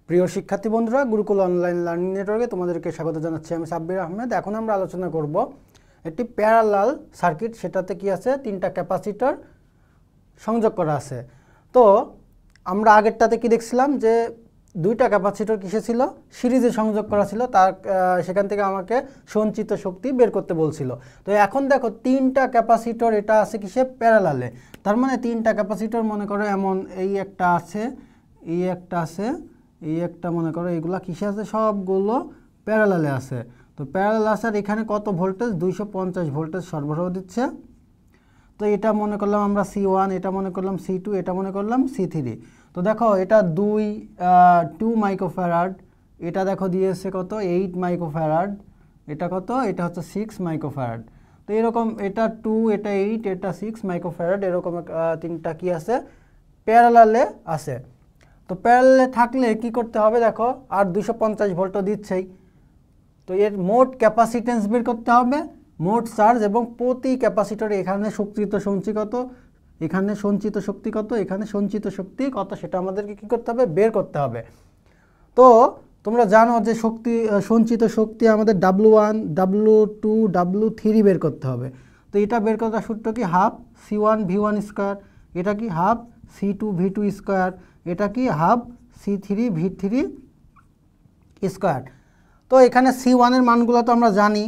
প্রিয় শিক্ষার্থী বন্ধুরা, গুরুকুল অনলাইন লার্নিং নেটওয়ার্কে তোমাদেরকে স্বাগত জানাচ্ছি। আমি সাব্বির আহমেদ। এখন আমরা আলোচনা করব একটি প্যারালাল সার্কিট, সেটাতে কি আছে, তিনটা ক্যাপাসিটর সংযোগ করা আছে। তো আমরা আগেরটাতে কি দেখছিলাম যে দুইটা ক্যাপাসিটর কিসে ছিল, সিরিজে সংযোগ করা ছিল, তার সেখান থেকে আমাকে সঞ্চিত শক্তি বের করতে বলছিল। তো এখন দেখো তিনটা ক্যাপাসিটর এটা আছে কিসে, প্যারালালে। তার মানে তিনটা ক্যাপাসিটর মনে করো এমন, এই একটা আছে, এই একটা আছে, এই একটা, মনে করো এগুলা কিসে আছে, সবগুলো প্যারালালে আছে। তো প্যারালাল আছে, আর এখানে কত ভোল্টেজ, 250 ভোল্টেজ সরবরাহ দিচ্ছে। তো এটা মনে করলাম আমরা C1, এটা মনে করলাম C2, এটা মনে করলাম C3। তো দেখো এটা 2 মাইক্রোফ্যারাড, এটা দেখো দিয়েছে কত, 8 মাইক্রোফ্যারাড, এটা কত, এটা হচ্ছে 6 মাইক্রোফ্যারাড। তো এরকম এটা 2, এটা 8, এটা 6 মাইক্রোফ্যারাড, এরকম তিনটা কি আছে, প্যারালালে আছে। তো প্যারালালে থাকলে কি করতে হবে, দেখো আর 250 ভোল্টও দিচ্ছেই। তো এর মোট ক্যাপাসিটেন্স বের করতে হবে, মোট চার্জ, এবং প্রতি ক্যাপাসিটরে এখানে সঞ্চিত কত, এখানে সঞ্চিত শক্তি কত, এখানে সঞ্চিত শক্তি কত, সেটা আমাদেরকে কি করতে হবে, বের করতে হবে। তো তোমরা জানো যে সঞ্চিত শক্তি আমাদের W1, W2, W3 বের করতে হবে। তো এটা বের করার সূত্র কি, হাফ C1 V1 স্কোয়ার, এটা কি হাফ C2 V2 স্কোয়ার, এটা কি হাফ C3 V3 স্কোয়ার। তো এখানে C1 এর মানগুলো তো আমরা জানি,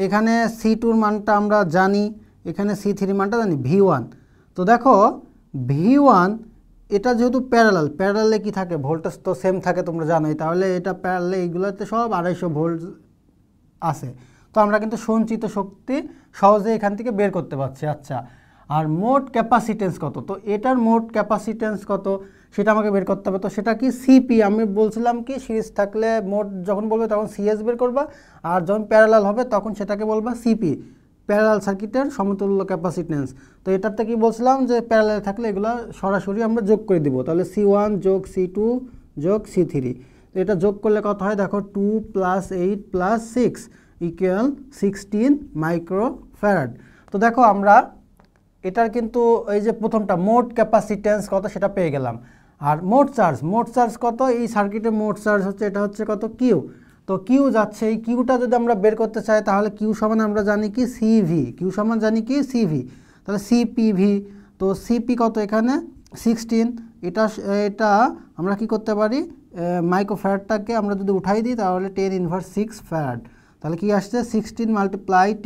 এখানে C2 এর মানটা আমরা জানি, এখানে C3 এর মানটা জানি, V1। তো দেখো V1 এটা যেহেতু প্যারালালে কি থাকে, ভোল্টেজ তো সেম থাকে, তোমরা জানোই। তাহলে এটা প্যারালালে এইগুলোতে সব 250 ভোল্ট আছে। তো আমরা কিন্তু সঞ্চিত শক্তি সহজে এখান থেকে বের করতে পারছি। আচ্ছা, আর মোট ক্যাপাসিটেন্স কত, তো এটার মোট ক্যাপাসিটেন্স কত সেটা আমাকে বের করতে হবে। তো সেটা কি, সিপি। আমি বলছিলাম কি, সিরিজ থাকলে মোট যখন বলবে তখন সিএস বের করবা, আর যখন প্যারালাল হবে তখন সেটাকে বলবা সিপি, প্যারালাল সার্কিটের সমতুল্য ক্যাপাসিটেন্স। তো এটাতে কি বলছিলাম যে প্যারালাল থাকলে এগুলো সরাসরি আমরা যোগ করে দিব। তাহলে C1 যোগ C2 যোগ C3, তো এটা যোগ করলে কত হয়, দেখো 2 + 8 + 6 ইকুয়াল 16 মাইক্রোফ্যারাড। তো দেখো আমরা এটার কিন্তু এই যে প্রথমটা মোট ক্যাপাসিটেন্স কত সেটা পেয়ে গেলাম। আর মোট চার্জ কত, এই সার্কিটের মোট চার্জ হচ্ছে, এটা হচ্ছে কত, কিউ। তো কিউ যাচ্ছে, এই কিউটা যদি আমরা বের করতে চাই তাহলে কিউ সমান আমরা জানি কি, সিভি, কিউ সমান জানি কি, সিভি। তাহলে সিপিভি, তো সিপি কত এখানে 16, এটা এটা আমরা কি করতে পারি, মাইক্রোফ্যারাডটাকে আমরা যদি উঠাই দিই তাহলে 10⁻6 ফ্যারাড। তাহলে কি আসছে, 16 ×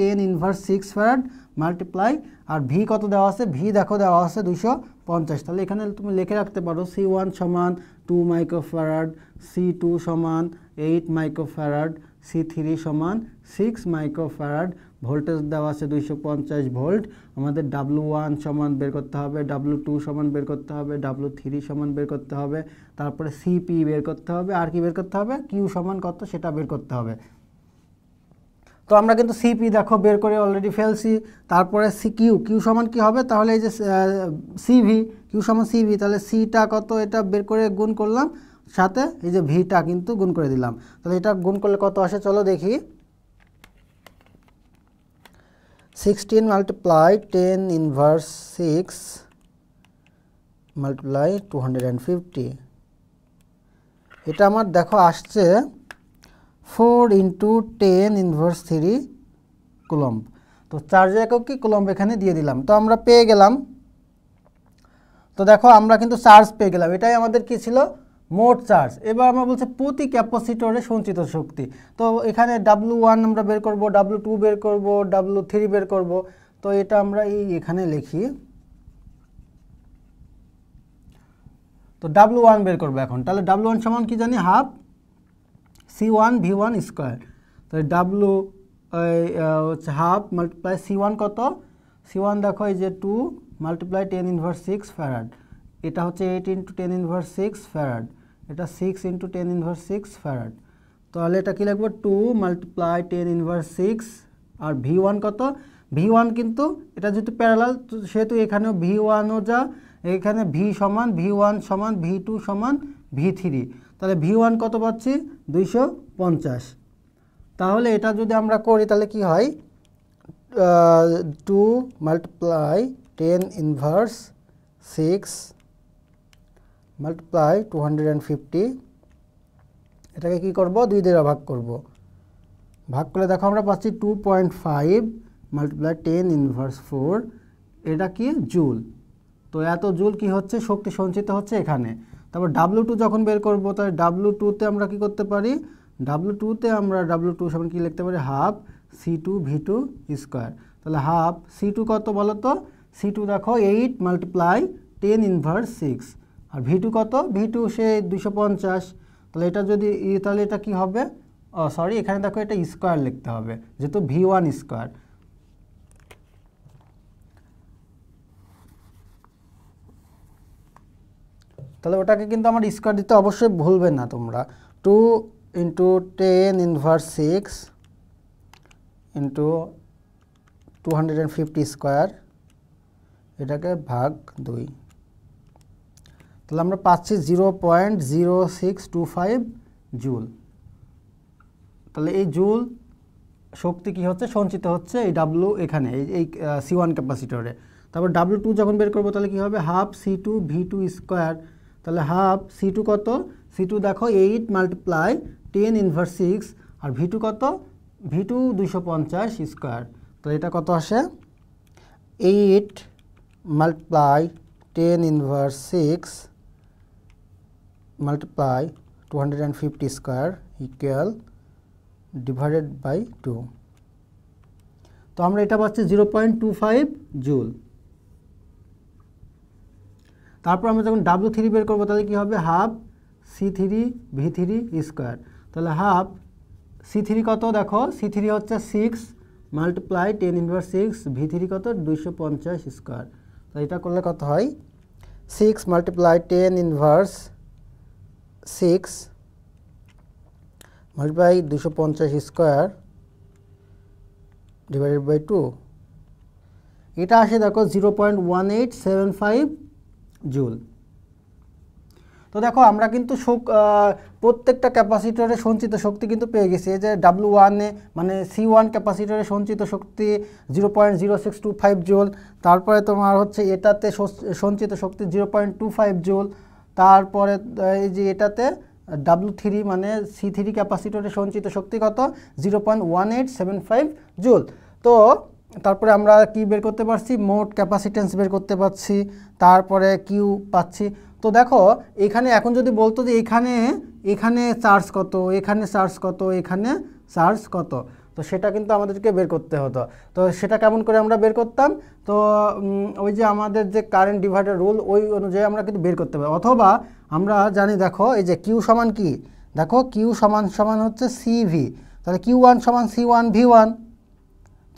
10⁻6 ফ্যারাড মাল্টিপ্লাই, আর ভি কত দেওয়া আছে, ভি দেখো দেওয়া আছে 250। তাহলে এখানে তুমি লিখে রাখতে পারো C1 সমান 2 মাইক্রোফ্যারাড, C2 সমান 8 মাইক্রোফ্যারাড, C3 সমান 6 মাইক্রোফ্যারাড, ভোল্টেজ দেওয়া আছে 250 ভোল্ট। আমাদের W1 সমান বের করতে হবে, W2 সমান বের করতে হবে, W3 সমান বের করতে হবে, তারপরে সিপি বের করতে হবে, আর কি বের করতে হবে, কিউ সমান কত সেটা বের করতে হবে। তো আমরা কিন্তু সিপি দেখো বের করে অলরেডি ফেলছি। তারপরে কিউ সমান কি হবে, তাহলে এই যে সিভি, কিউ সমান সিভি, তাহলে সিটা কত এটা বের করে গুণ করলাম, সাথে এই যে ভিটা কিন্তু গুণ করে দিলাম। তাহলে এটা গুণ করলে কত আসে, চলো দেখি। 16 × 10⁻6 × 250, এটা আমার দেখো আসছে 4 × 10⁻³ কুলম্ব। তো চার্জের একক কি, কুলম্ব, এখানে দিয়ে দিলাম। তো আমরা পেয়ে গেলাম। তো দেখো আমরা কিন্তু চার্জ পেয়ে গেলাম, এটাই আমাদের কি ছিল, মোট চার্জ। এবার আমরা বলছি প্রতি ক্যাপাসিটরে সঞ্চিত শক্তি। তো এখানে W1 আমরা বের করব, W2 বের করব, W3 বের করব। তো এটা আমরা এখানে লিখি। তো W1 বের করব এখন। তাহলে W1 সমান কি জানি, হাফ C1 V1 স্কোয়ার। তো W হচ্ছে হাফ মাল্টিপ্লাই C1 কত, C1 দেখো এই যে 2 মাল্টিপ্লাই 10⁻6 ফ্যারাড, এটা হচ্ছে 8 × 10⁻6 ফ্যারাড, এটা 6 × 10⁻6 ফ্যারাড। তাহলে এটা কি লিখবো, 2 মাল্টিপ্লাই 10⁻6, আর V1 কত, V1 কিন্তু এটা যেহেতু প্যারালাল সেহেতু এখানেও V1ও যা, এখানে V1 সমান V2 সমান V3। তাহলে V1 কত পাচ্ছি, 250। তাহলে এটা যদি আমরা করি তাহলে কি হয়, 2 মাল্টিপ্লাই 10⁻6 মাল্টিপ্লাই 250 এটাকে কি করব 2 দিয়ে ভাগ করব, ভাগ করলে দেখো আমরা পাচ্ছি 2.5 মাল্টিপ্লাই 10 ইনভার্স 4, এটা কি জুল। তো এত জুল কি হচ্ছে শক্তি সঞ্চিত হচ্ছে এখানে। তারপর W2 যখন বের করব তাহলে W2তে আমরা কি করতে পারি, W2তে আমরা W2 সমান কি লিখতে পারি হাফ C2 V2 স্কয়ার। তাহলে হাফ C2 কত বলো তো, C2 দেখো 8 মাল্টিপ্লাই 10 ইনভার্স 6, আর V2 কত, V2 সে 250। তাহলে এটা যদি তাহলে এটা কি হবে, সরি এখানে দেখো এটা স্কয়ার লিখতে হবে যেহেতু V1 স্কয়ার। তাহলে ওটাকে কিন্তু আমার স্কয়ার দিতে অবশ্যই ভুলবে না তোমরা। 2 ইন্টু 10 ইনভার্স 6 ইন্টু 250 স্কয়ার, এটাকে ভাগ 2। তাহলে আমরা পাচ্ছি 0.0625 জুল। তাহলে এই জুল শক্তি কি হচ্ছে সঞ্চিত হচ্ছে এই W এখানে এই C1 ক্যাপাসিটরে। তারপর W2 যখন বের করবো তাহলে কি হবে হাফ C2 V2 স্কয়ার। তাহলে হাফ C2 কত, C2 দেখো 8 মাল্টিপ্লাই 10 ইনভার্স 6, আর V2 কত, V2 250 স্কয়ার। তো এটা কত আসে 8 multiply 10 inverse 6 multiply 250 square equal divided by 2। তো আমরা এটা পাচ্ছি 0.25 জুল। তারপর আমরা যখন W3 বের করবো তাহলে কি হবে হাফ C3 V3 স্কয়ার। তাহলে হাফ C3 কত দেখো, C3 হচ্ছে 6 মাল্টিপ্লাই 10 ইনভার্স 6, V3 কত 250 স্কয়ার। তো এটা করলে কত হয় 6 multiply 10 inverse 6 multiply 250 square divided by 2, এটা আসে দেখো 0.1875 জুল। তো দেখো আমরা কিন্তু প্রত্যেকটা ক্যাপাসিটরে সঞ্চিত শক্তি কিন্তু পেয়ে গেছি। এই যে W1 মানে C1 ক্যাপাসিটরে সঞ্চিত শক্তি 0.0625 জুল, তারপরে তোমার হচ্ছে এটাতে সঞ্চিত শক্তি 0.25 জুল, তারপরে এই যে এটাতে W3 মানে C3 ক্যাপাসিটরে সঞ্চিত শক্তি কত 0.1875 জুল। তো তারপরে আমরা কি বের করতে পারছি, মোট ক্যাপাসিটেন্স বের করতে পারছি, তারপরে কিউ পাচ্ছি। তো দেখো এখানে এখন যদি বলতো যে এখানে চার্জ কত, এখানে চার্জ কত, এখানে চার্জ কত, তো সেটা কিন্তু আমাদেরকে বের করতে হতো। তো সেটা কেমন করে আমরা বের করতাম, তো ওই যে আমাদের যে কারেন্ট ডিভাইডার রুল ওই অনুযায়ী আমরা কিন্তু বের করতে পারি। অথবা আমরা জানি দেখো এই যে কিউ সমান কি, দেখো কিউ সমান হচ্ছে CV, তাহলে Q1 সমান C1 V1।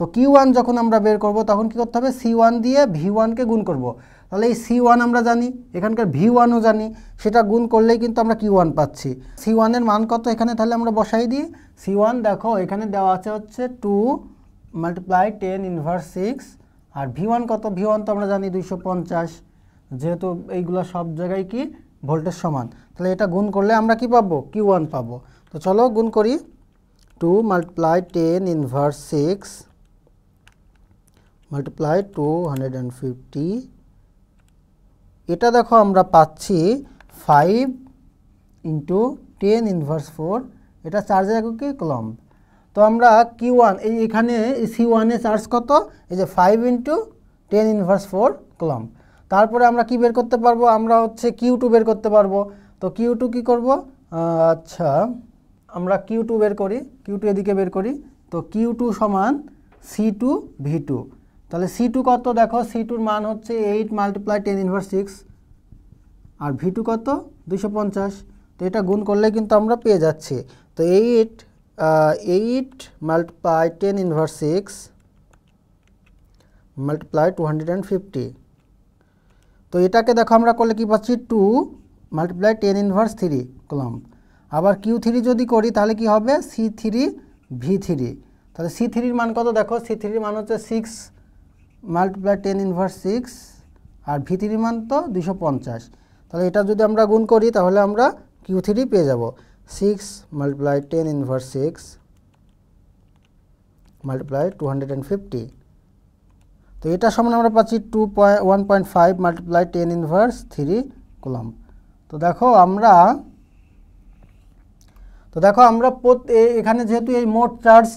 তো Q1 যখন আমরা বের করব তখন কি করতে হবে C1 দিয়ে V1কে গুণ করব। তাহলে এই C1 আমরা জানি, এখানকার V1ও জানি, সেটা গুণ করলেই কিন্তু আমরা Q1 পাচ্ছি। C1 এর মান কত এখানে তাহলে আমরা বসাই দিই। C1 দেখো এখানে দেওয়া আছে হচ্ছে 2 মাল্টিপ্লাই 10 ইনভার্স 6, আর V1 কত, V1 তো আমরা জানি 250, যেহেতু এইগুলো সব জায়গায় কি ভোল্টেজ সমান, তাহলে এটা গুণ করলে আমরা কি পাবো Q1 পাবো। তো চলো গুণ করি, 2 মাল্টিপ্লাই 10 ইনভার্স 6 মাল্টিপ্লাই 250, এটা দেখো আমরা পাচ্ছি 5 ইন্টু 10 ইনভার্স 4, এটা চার্জের একক কি কুলম্ব। তো আমরা Q1 এখানে C1 এ চার্জ কত, এই যে 5 ইন্টু 10 ইনভার্স 4 কুলম্ব। তারপরে আমরা কি বের করতে পারবো, আমরা হচ্ছে Q2 বের করতে পারবো। তো Q2 কি করব, আচ্ছা আমরা Q2 বের করি, Q2 এদিকে বের করি। তো Q2 সমান C2 V2, তাহলে C2 কত দেখো, C2 এর মান হচ্ছে 8 মাল্টিপ্লাই 10 ইনভার্স 6, আর V2 কত 250। তো এটা গুণ করলে কিন্তু আমরা পেয়ে যাচ্ছি। তো 8 মাল্টিপ্লাই 10 ইনভার্স 6 মাল্টিপ্লাই 250, তো এটাকে দেখো আমরা করলে কি পাচ্ছি 2 মাল্টিপ্লাই 10 ইনভার্স 3 কুলম্ব। আবার Q3 যদি করি তাহলে কি হবে C3 V3, তাহলে C3 এর মান কত দেখো, C3 এর মান হচ্ছে 6 মাল্টিপ্লাই 10 ইনভার্স 6, আর V3 এর মান তো 250। তাহলে এটা যদি আমরা গুণ করি তাহলে আমরা Q3 পেয়ে যাব 6 মাল্টিপ্লাই 10 ইনভার্স 6 মাল্টিপ্লাই 250। তো এটা সমান আমরা পাচ্ছি 1.5 মাল্টিপ্লাই 10 ইনভার্স 3 কুলম্ব। তো দেখো আমরা তো দেখো আমরা এখানে যেহেতু এই মোট চার্জ,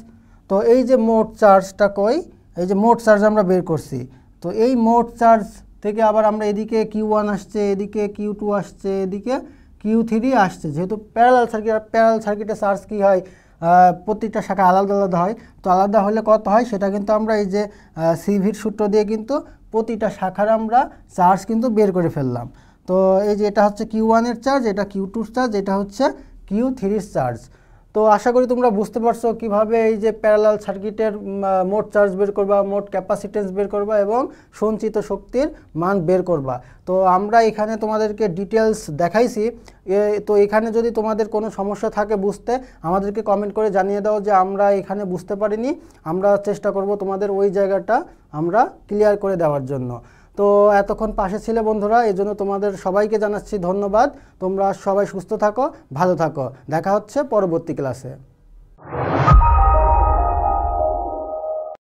তো এই যে মোট চার্জটা কই, এই যে মোট চার্জ আমরা বের করছি। তো এই মোট চার্জ থেকে আবার আমরা এদিকে Q1 আসছে, এদিকে Q2 আসছে, এদিকে Q3 আসছে। যেহেতু প্যারালাল সার্কিট, আর প্যারালাল সার্কিটে চার্জ কী হয়, প্রতিটা শাখা আলাদা আলাদা হয়। তো আলাদা হলে কত হয় সেটা কিন্তু আমরা এই যে সিভির সূত্র দিয়ে কিন্তু প্রতিটা শাখার আমরা চার্জ কিন্তু বের করে ফেললাম। তো এই যে এটা হচ্ছে Q1 এর চার্জ, এটা Q2 চার্জ, এটা হচ্ছে Q3 চার্জ। তো আশা করি তোমরা বুঝতে পারছো কিভাবে এই যে প্যারালাল সার্কিটের মোট চার্জ বের করবা, মোট ক্যাপাসিটেন্স বের করবা এবং সঞ্চিত শক্তির মান বের করবা। তো আমরা এখানে তোমাদেরকে ডিটেলস দেখাইছি। তো এখানে যদি তোমাদের কোনো সমস্যা থাকে বুঝতে, আমাদেরকে কমেন্ট করে জানিয়ে দাও যে আমরা এখানে বুঝতে পারিনি। আমরা চেষ্টা করব তোমাদের ওই জায়গাটা আমরা ক্লিয়ার করে দেওয়ার জন্য। তো এতক্ষণ পাশে ছিলে বন্ধুরা, এই জন্য তোমাদের সবাইকে জানাচ্ছি ধন্যবাদ। তোমরা সবাই সুস্থ থাকো, ভালো থাকো। দেখা হচ্ছে পরবর্তী ক্লাসে।